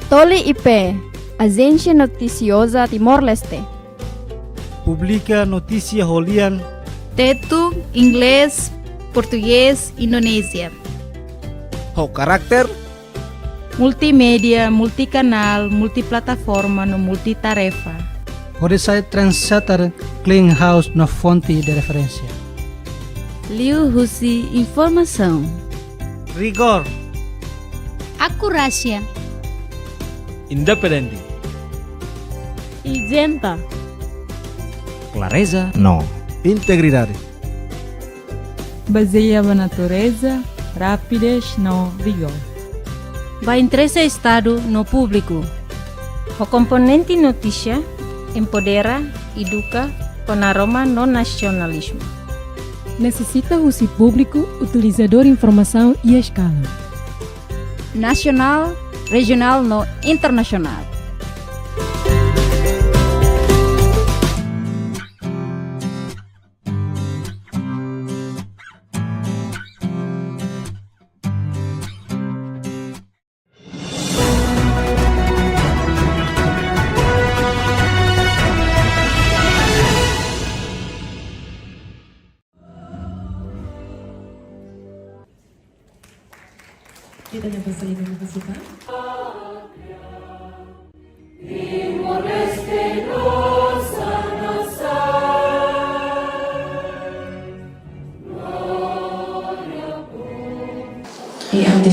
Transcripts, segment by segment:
Toli IP, Agência Noticiosa Timor-Leste. Publica notícia holian. Tetu, inglês, português, Indonésia. Ho karakter. Multimédia, multicanal, multiplataforma no multitarefa. Horizonte Transator Clean House na fonte de referência. Liu Husi Informação. Rigor. Acurácia. Independente. Isenta. Clareza. No. Integridade. Baseia na natureza, rapidez no rigor. Vai interesse Estado no público. O componente notícia empodera, educa, com aroma no nacionalismo. Necessita uso público, utilizador informação e a escala. Nacional, regional no internacional. Kita dapat saling mengucapkan.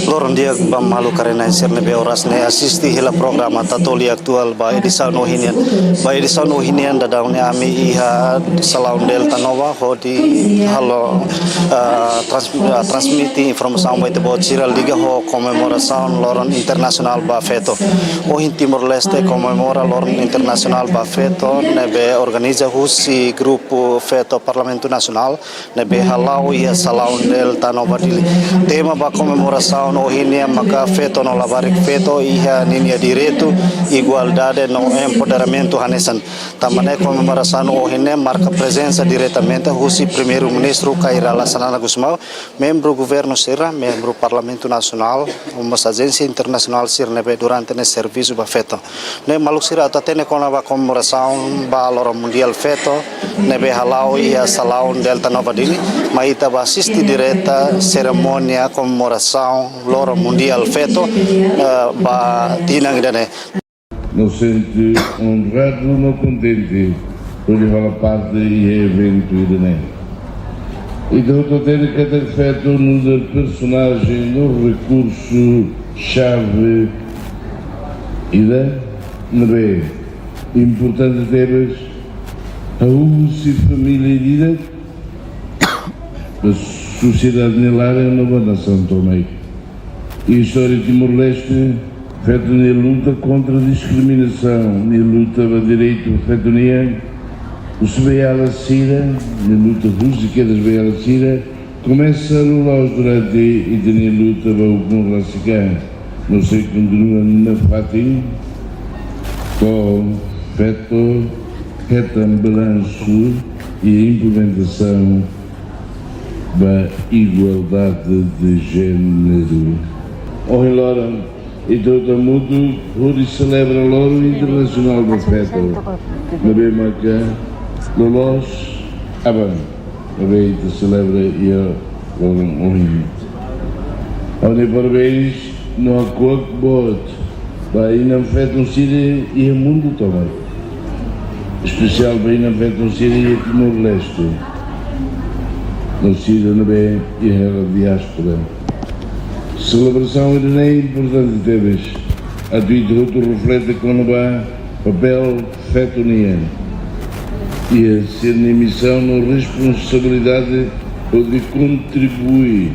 Loron dia malu karena serne be oras ne asisti hela programa tatoli aktual ba edisa no hinian da daune ami iha salaun delta nova hodi halo transmiti informação ba te botira liga ho comemoração loron internacional ba feto o in Timor Leste comemora loron internacional ba feto ne be organiza husi grupo feto Parlamento Nacional ne be halau iha salaun delta nova dili tema ba comemoração no hinia maka feto no labarik feto iha ninia direito igualdade no empoderamento hanesan tamane comemoração no hinia marca presença diretamente husi primeiro ministro Kairala Sanana Gusmao membro governo Sira membro Parlamento Nacional uma agência internacional sirnebe durante ne serviço ba feto ne maluk sira atatene kona ba comemoração ba loro mundial feto nebe halau ia salaun delta nova dili maita ba assisti direta cerimônia comemoração loro mundial feto ba tinang dane. Não sente honrado, não contente por levar parte e evento dane. E do ter que ter feito no personagem no recurso chave e da nebe importante temas a uso e família vida a sociedade nelara é uma nação também. E a história de Timor-Leste feita na luta contra a discriminação, na luta para o direito feito o Sebeala Sira, na luta rústica das Beala Sira, começa a lutar durante e na luta para o povo raciocínio. Não sei que continua na Fatim, com feito balanço e a implementação da igualdade de género. Hoje, Lora, e todo mundo, hoje celebra o Loro Internacional do Feto. Na BMK, no nós, na BMK celebra e a Loro hoje. Onde parabéns, no acordo bot, vai na Feto Síria e o mundo também. Especial vai na Feto Síria e Timor-Leste. No Síria, na BMK e a diáspora. Celebração é importante temas. A tua reflete com o papel feto união e a ser na missão na responsabilidade de contribuir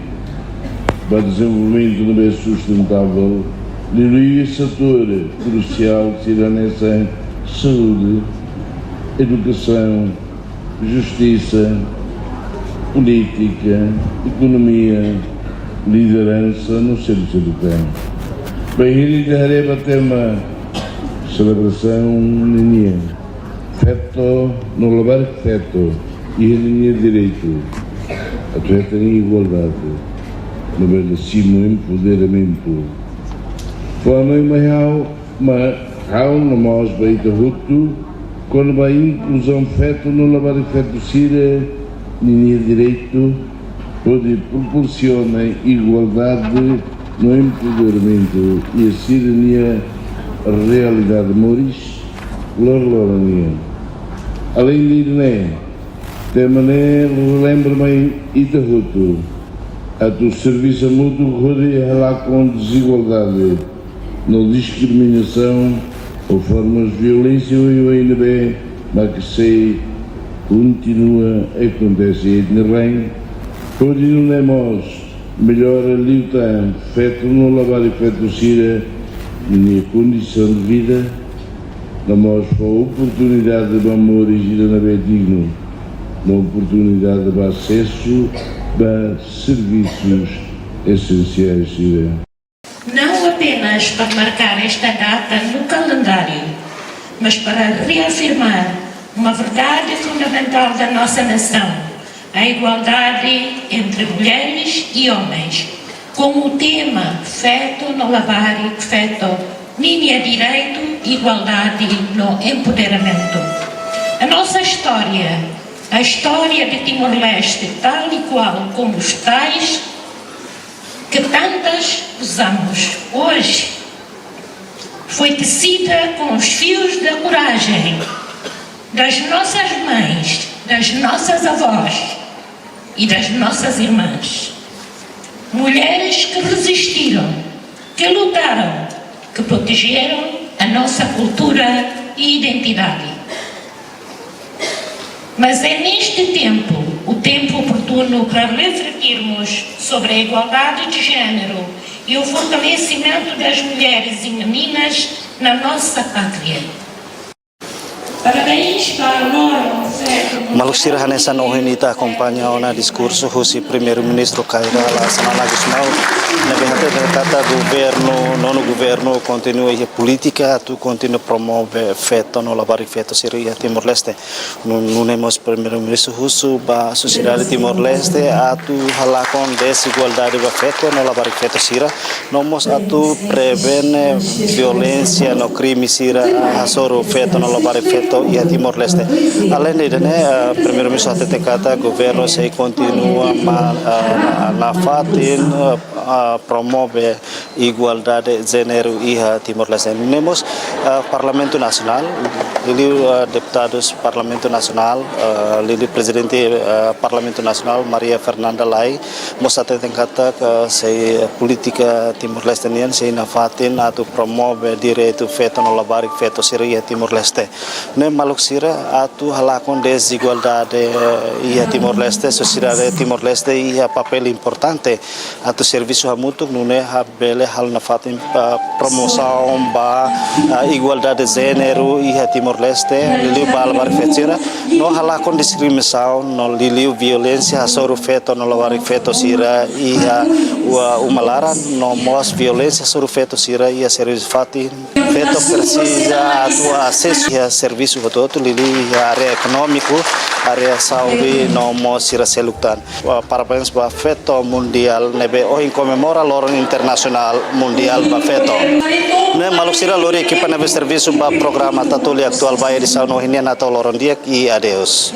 para o desenvolvimento do bem sustentável de setor crucial que será nessa saúde, educação, justiça, política, economia, liderança no serviço do campo. Bahia de Areba tem uma celebração linha, feto, no lavar feto, e linha direito, a treta em igualdade, no verdadero empoderamento. Foi a mãe maior, mas há nós baita hutu quando vai inclusão feto no lavar feto sira ninha direito pode proporciona igualdade no empoderamento e a cidadania realidade moris lorlorania além de né temane lembra-me itahutu a do serviço mútuo rodeia lá com desigualdade não discriminação ou formas de violência e ainda bem mas que sei continua acontece no reino continuemos melhor a luta feito no lavar e feito sira minha condição de vida damos a oportunidade de amor e gira na bem digno uma oportunidade de acesso a serviços essenciais sira. Não apenas para marcar esta data no calendário, mas para reafirmar uma verdade fundamental da nossa nação, a igualdade entre mulheres e homens, com o tema feto no lavar e feto linha direito, igualdade no empoderamento. A nossa história, a história de Timor-Leste, tal e qual como os tais que tantas usamos hoje, foi tecida com os fios da coragem das nossas mães, das nossas avós e das nossas irmãs. Mulheres que resistiram, que lutaram, que protegeram a nossa cultura e identidade. Mas é neste tempo, o tempo oportuno para refletirmos sobre a igualdade de género e o fortalecimento das mulheres e meninas na nossa pátria. Parabéns para o Loro Feto. Maluksira Hanesan Ohenita acompanha o discurso do primeiro-ministro Kaira Lasana Gusmao. Na verdade, kata governo, nono governo continua a política, tu continua promover feto no lavar feto Siria Timor-Leste. Não temos primeiro-ministro Husu ba sociedade Timor-Leste atu halakon desigualdade ba feto no lavar feto Siria. Nomos atu prevene violência no crime Siria hasoro feto no lavar feto e Timor-Leste. Além de né, primeiro-ministro até kata governo se continua na fatin promove igualdade de gênero e Timor-Leste. Temos Parlamento Nacional, deputados Parlamento Nacional, presidente Parlamento Nacional Maria Fernanda Lai, mostra até kata se política Timor-Leste se na fatin atu promove direito feto no lavar feto Siria Timor-Leste. Ne maluksira atu halakon desigualdade e Timor-Leste, sociedade Timor-Leste e papel importante atu serviço mútuo não é bele hal na fatin promoção ba igualdade de gênero e Timor-Leste liliu balbar fetira no halakon discriminação no liliu violência sobre feto no lavar feto sira e umalara no mos violência sobre feto sira e serviço fatin feto precisa atu acesso a serviço todo lili área econômico área saúde no mos sira selutan parabéns ba feto mundial nebe o comemora loro internacional mundial ba feto ne maluksira lori equipa nebe serviço ba programa tatuli actual ba edição no hinia nato loron dia e adeus.